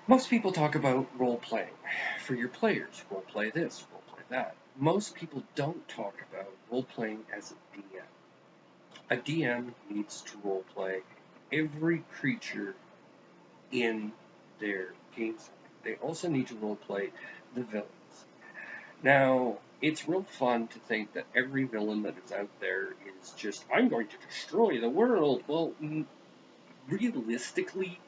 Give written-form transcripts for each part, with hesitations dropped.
Most people talk about role playing for your players. Role play this, role play that. Most people don't talk about role playing as a DM. A DM needs to role play every creature in their game setting. They also need to role play the villains. Now, it's real fun to think that every villain that is out there is just, I'm going to destroy the world. Well, realistically,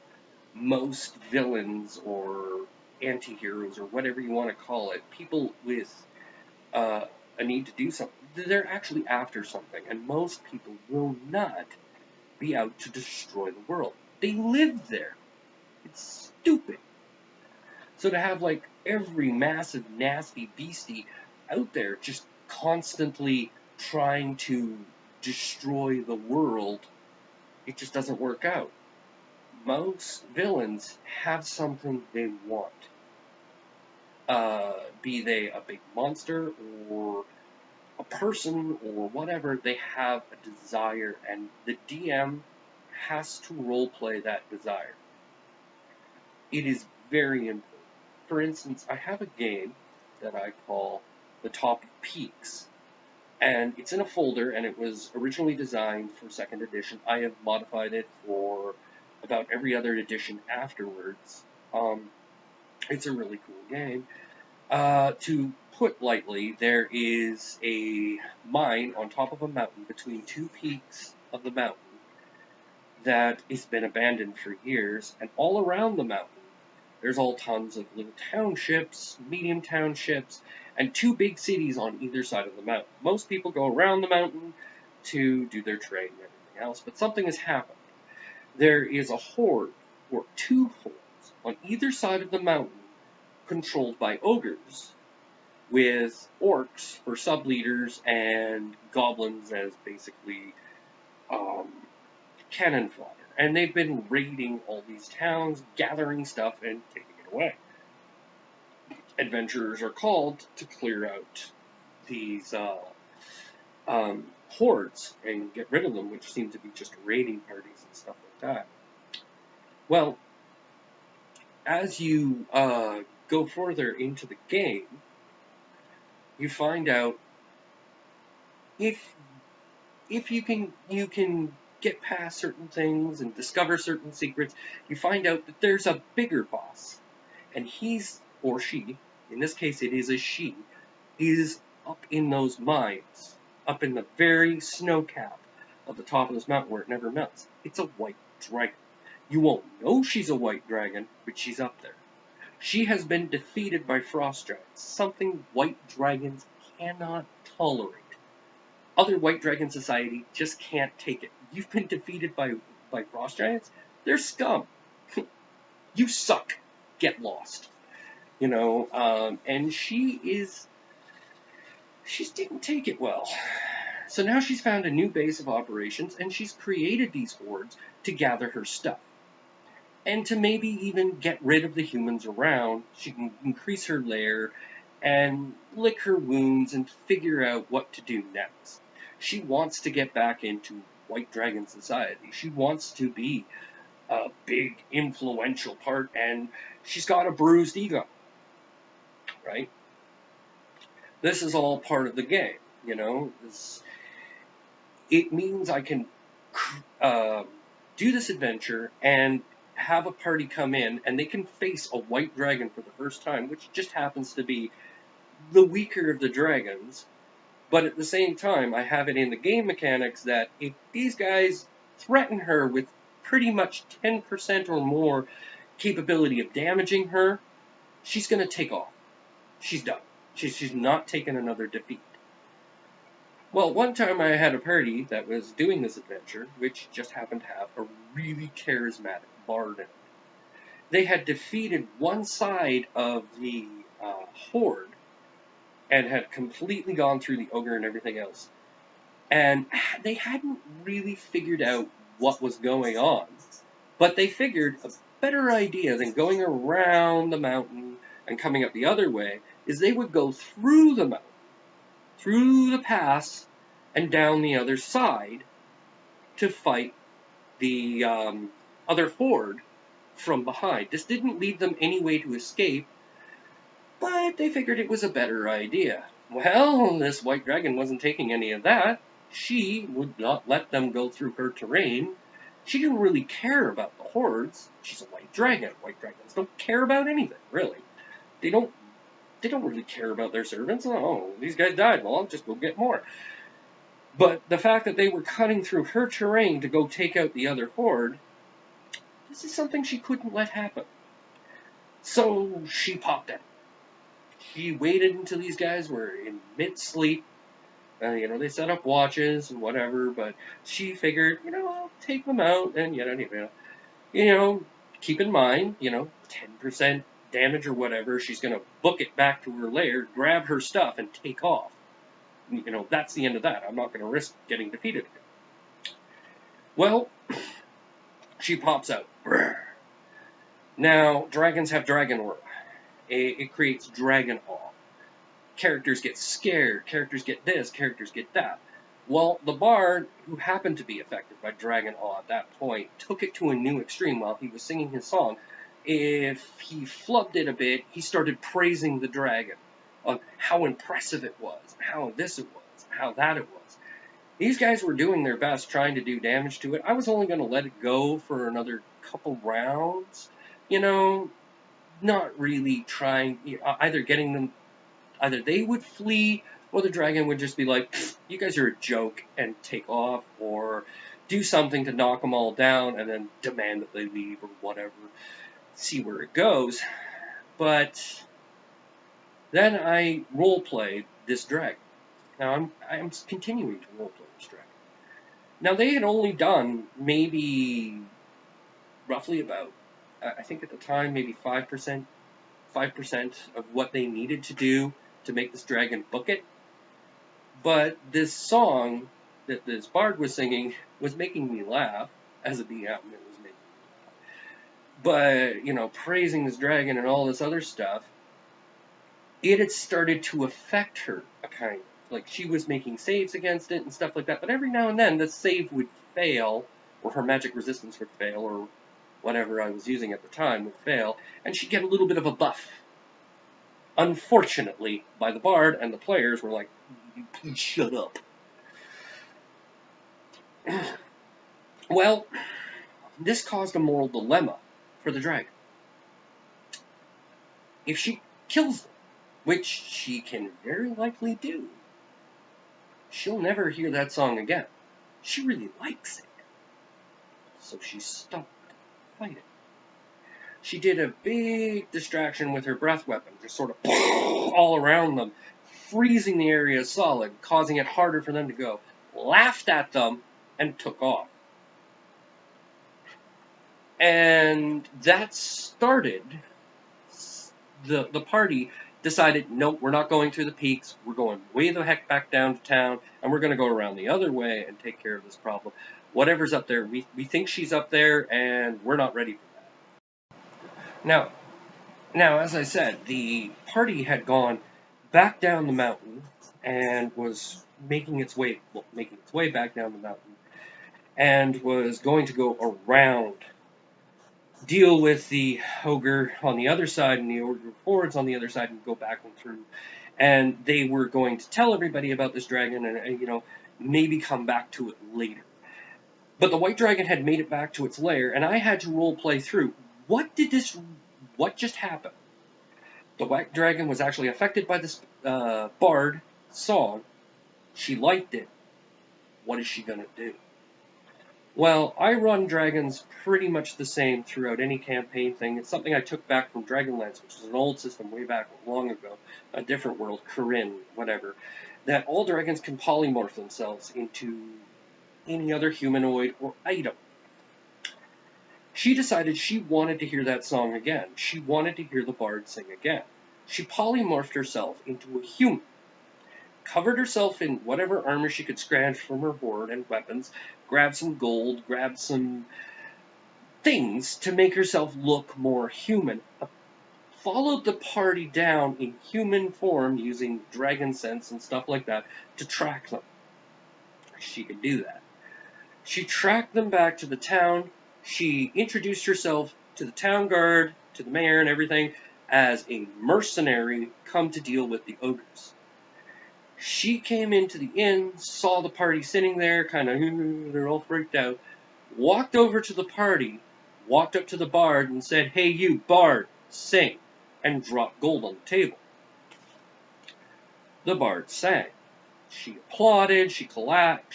most villains or anti-heroes or whatever you want to call it, people with uh, a need to do something, they're actually after something, and most people will not be out to destroy the world. They live there. It's stupid. So to have like every massive nasty beastie out there just constantly trying to destroy the world, it just doesn't work out. Most villains have something they want. Be they a big monster or a person or whatever, they have a desire, and the DM has to roleplay that desire. It is very important. For instance, I have a game that I call The Top of Peaks, and it's in a folder, and it was originally designed for second edition. I have modified it for about every other edition afterwards. It's a really cool game. To put lightly, there is a mine on top of a mountain between two peaks of the mountain that has been abandoned for years, and all around the mountain, there's all tons of little townships, medium townships, and two big cities on either side of the mountain. Most people go around the mountain to do their trade and everything else, but something has happened. There is a horde, or two hordes, on either side of the mountain, controlled by ogres, with orcs for sub-leaders and goblins as basically um, cannon fodder. And they've been raiding all these towns, gathering stuff, and taking it away. Adventurers are called to clear out these hordes and get rid of them, which seem to be just raiding parties and stuff like that. Well, as you go further into the game, you find out if you can get past certain things and discover certain secrets, you find out that there's a bigger boss, and he's or she, in this case it is a she, is up in those mines, up in the very snow cap of the top of this mountain where it never melts. It's a white dragon. You won't know she's a white dragon, but she's up there. She has been defeated by frost giants, something white dragons cannot tolerate. Other white dragon society just can't take it. You've been defeated by frost giants? They're scum. You suck. Get lost. And she didn't take it well. So now she's found a new base of operations, and she's created these hordes to gather her stuff. And to maybe even get rid of the humans around, she can increase her lair and lick her wounds and figure out what to do next. She wants to get back into White Dragon Society. She wants to be a big, influential part, and she's got a bruised ego, right? This is all part of the game, It means I can do this adventure and have a party come in, and they can face a white dragon for the first time, which just happens to be the weaker of the dragons. But at the same time, I have it in the game mechanics that if these guys threaten her with pretty much 10% or more capability of damaging her, she's going to take off. She's done. She's not taking another defeat. Well, one time I had a party that was doing this adventure, which just happened to have a really charismatic bard in it. They had defeated one side of the horde and had completely gone through the ogre and everything else. And they hadn't really figured out what was going on, but they figured a better idea than going around the mountain and coming up the other way is they would go through the mountain, through the pass, and down the other side to fight the other horde from behind. This didn't leave them any way to escape, but they figured it was a better idea. Well, this white dragon wasn't taking any of that. She would not let them go through her terrain. She didn't really care about the hordes. She's a white dragon. White dragons don't care about anything, really. They don't really care about their servants. Oh, these guys died. Well, I'll just go get more. But the fact that they were cutting through her terrain to go take out the other horde, this is something she couldn't let happen. So she popped out. She waited until these guys were in mid-sleep. They set up watches and whatever, but she figured, I'll take them out and, keep in mind, 10% damage or whatever, she's going to book it back to her lair, grab her stuff, and take off. That's the end of that. I'm not going to risk getting defeated again. Well, she pops out. Now, dragons have dragon aura. It creates dragon awe. Characters get scared, characters get this, characters get that. Well, the bard, who happened to be affected by dragon awe at that point, took it to a new extreme while he was singing his song. If he flubbed it a bit, he started praising the dragon on how impressive it was, how this it was, how that it was. These guys were doing their best trying to do damage to it. I was only going to let it go for another couple rounds, not really trying, either they would flee, or the dragon would just be like, you guys are a joke, and take off, or do something to knock them all down, and then demand that they leave, or whatever. See where it goes. But then I roleplayed this dragon. Now, I'm continuing to roleplay this dragon. Now, they had only done maybe roughly about, I think at the time, maybe 5% of what they needed to do to make this dragon book it. But this song that this bard was singing was making me laugh. As a DM, it was making me laugh. But, praising this dragon and all this other stuff, it had started to affect her, a kind of. Like, she was making saves against it and stuff like that, but every now and then the save would fail, or her magic resistance would fail, or whatever I was using at the time would fail, and she'd get a little bit of a buff. Unfortunately, by the bard, and the players were like, please shut up. Well, this caused a moral dilemma for the dragon. If she kills them, which she can very likely do, she'll never hear that song again. She really likes it. So she stopped fighting. She did a big distraction with her breath weapon, just sort of all around them, freezing the area solid, causing it harder for them to go, laughed at them, and took off. And that started, the party decided, nope, we're not going through the peaks, we're going way the heck back down to town, and we're going to go around the other way and take care of this problem. Whatever's up there, we think she's up there, and we're not ready for that. Now, as I said, the party had gone back down the mountain and was making its way back down the mountain, and was going to go around, deal with the ogre on the other side and the ogre hordes on the other side, and go back and through. And they were going to tell everybody about this dragon and maybe come back to it later. But the white dragon had made it back to its lair, and I had to roleplay through. What just happened? The white dragon was actually affected by this bard song. She liked it. What is she going to do? Well, I run dragons pretty much the same throughout any campaign thing. It's something I took back from Dragonlance, which is an old system way back long ago, a different world, Corinne, whatever, that all dragons can polymorph themselves into any other humanoid or item. She decided she wanted to hear that song again. She wanted to hear the bard sing again. She polymorphed herself into a human, covered herself in whatever armor she could scrounge from her hoard and weapons, grabbed some gold, grabbed some things to make herself look more human, followed the party down in human form using dragon sense and stuff like that to track them. She could do that. She tracked them back to the town. She introduced herself to the town guard, to the mayor and everything, as a mercenary come to deal with the ogres. She came into the inn, saw the party sitting there, kind of, they're all freaked out, walked over to the party, walked up to the bard and said, "Hey you, bard, sing," and dropped gold on the table. The bard sang. She applauded, she clapped,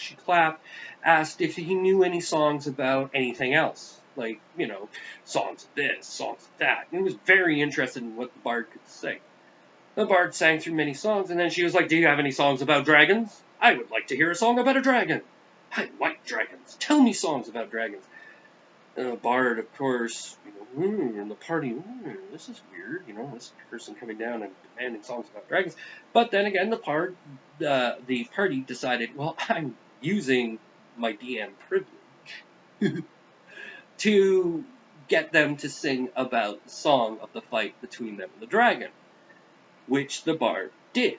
asked if he knew any songs about anything else. Like, songs of this, songs of that. And he was very interested in what the bard could sing. The bard sang through many songs, and then she was like, "Do you have any songs about dragons? I would like to hear a song about a dragon. I like dragons. Tell me songs about dragons." And the bard, of course, and the party, this is weird, this person coming down and demanding songs about dragons. But then again, the party decided, well, I'm using my DM privilege to get them to sing about the song of the fight between them and the dragon, which the bard did.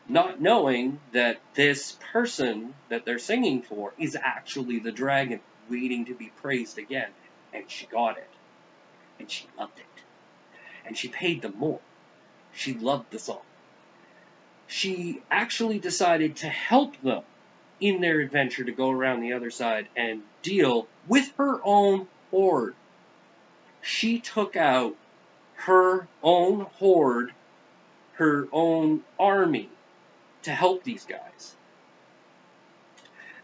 Not knowing that this person that they're singing for is actually the dragon waiting to be praised again. And she got it. And she loved it. And she paid them more. She loved the song. She actually decided to help them in their adventure to go around the other side and deal with her own horde. She took out her own horde, her own army, to help these guys.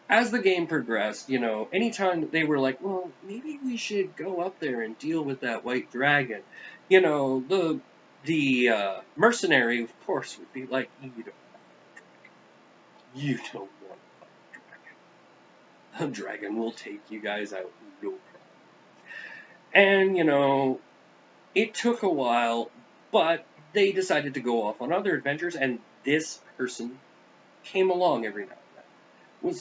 As the game progressed, anytime that they were like, well, maybe we should go up there and deal with that white dragon, the mercenary, of course, would be like, you don't want to fight a dragon. A dragon will take you guys out, no problem. And, it took a while, but they decided to go off on other adventures, and this person came along every now and then.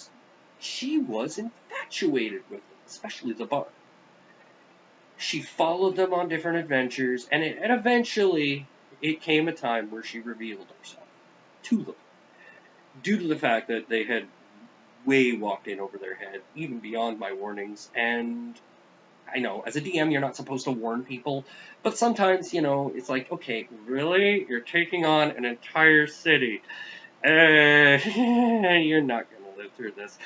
She was infatuated with them, especially the bard. She followed them on different adventures, and eventually it came a time where she revealed herself to them, due to the fact that they had way walked in over their head, even beyond my warnings. And I know, as a DM, you're not supposed to warn people, but sometimes, it's like, okay, really? You're taking on an entire city. You're not going to live through this.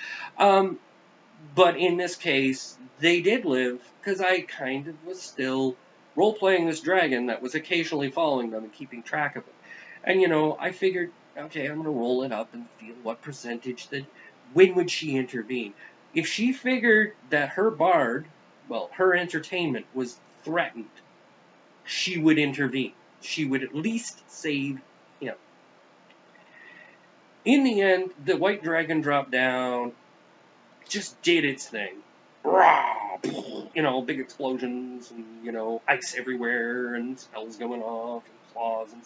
But in this case, they did live, because I kind of was still role-playing this dragon that was occasionally following them and keeping track of it. And, I figured, okay, I'm going to roll it up and feel what percentage when would she intervene? If she figured that her bard, her entertainment was threatened, she would intervene. She would at least save him. In the end, the white dragon dropped down, just did its thing. Big explosions and, ice everywhere and spells going off and claws and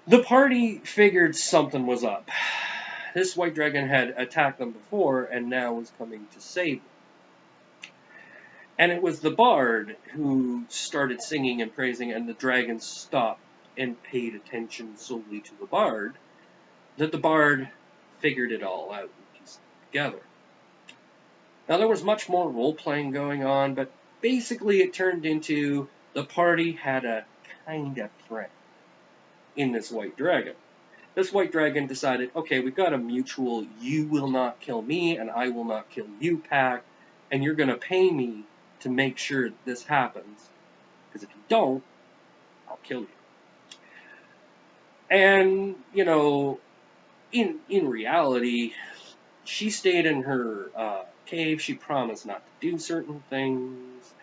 the party figured something was up. This white dragon had attacked them before and now was coming to save them. And it was the bard who started singing and praising, and the dragon stopped and paid attention solely to the bard, that the bard figured it all out and pieced it together. Now, there was much more role-playing going on, but basically it turned into the party had a kind of friend in this white dragon. This white dragon decided, okay, we've got a mutual you will not kill me and I will not kill you pact, and you're going to pay me to make sure this happens, because if you don't, I'll kill you. And, in reality, she stayed in her cave. She promised not to do certain things.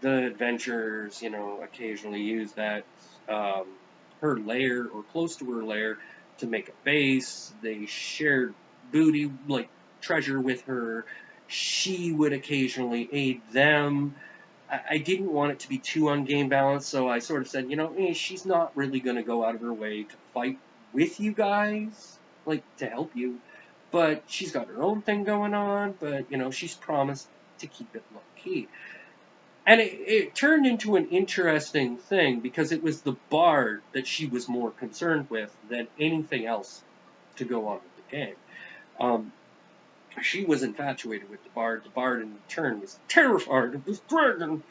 The adventurers, occasionally use that, her lair, or close to her lair, to make a base. They shared booty, like treasure, with her. She would occasionally aid them. I didn't want it to be too on-game balanced, so I sort of said, she's not really going to go out of her way to fight with you guys, like, to help you. But she's got her own thing going on, but, she's promised to keep it low-key. And it turned into an interesting thing, because it was the bard that she was more concerned with than anything else to go on with the game. She was infatuated with the Bard. The Bard, in turn, was terrified of this dragon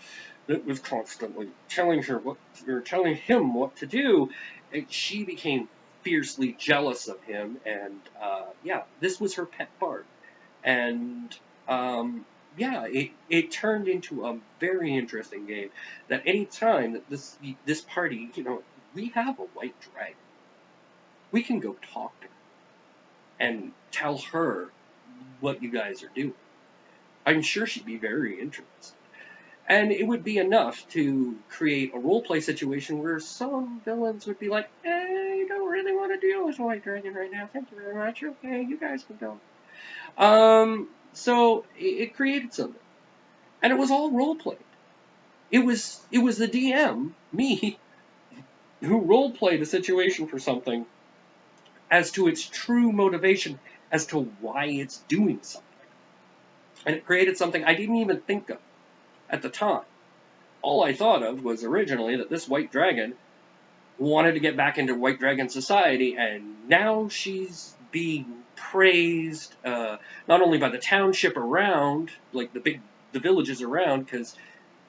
that was constantly telling him what to do, and she became fiercely jealous of him. And yeah, this was her pet Bard, and yeah, it turned into a very interesting game. That any time that this party, we have a white dragon, we can go talk to her and tell her what you guys are doing. I'm sure she'd be very interested. And it would be enough to create a roleplay situation where some villains would be like, I don't really want to deal with White Dragon right now. Thank you very much. Okay, you guys can go. So it created something. And it was all roleplayed. It was the DM, me, who roleplayed a situation for something as to its true motivation, as to why it's doing something. And it created something I didn't even think of at the time. All I thought of was originally that this white dragon wanted to get back into white dragon society, and now she's being praised not only by the township around, like the villages around, because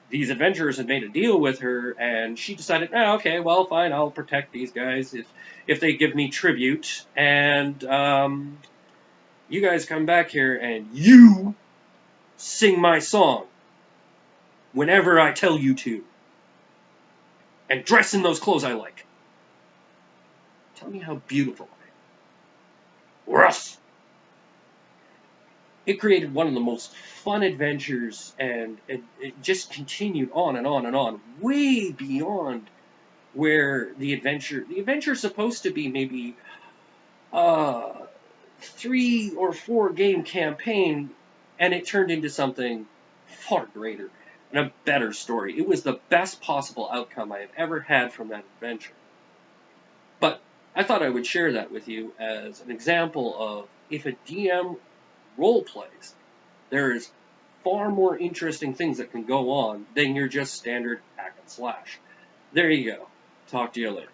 these adventurers had made a deal with her, and she decided, oh, okay, well, fine, I'll protect these guys if they give me tribute, and you guys come back here and you sing my song whenever I tell you to, and dress in those clothes I like. Tell me how beautiful I am. Russ! It created one of the most fun adventures, and it just continued on and on and on, way beyond where the adventure is supposed to be maybe 3 or 4 game campaign, and it turned into something far greater and a better story. It was the best possible outcome I have ever had from that adventure. But I thought I would share that with you as an example of, if a DM role plays, there is far more interesting things that can go on than your just standard hack and slash. There you go. Talk to you later.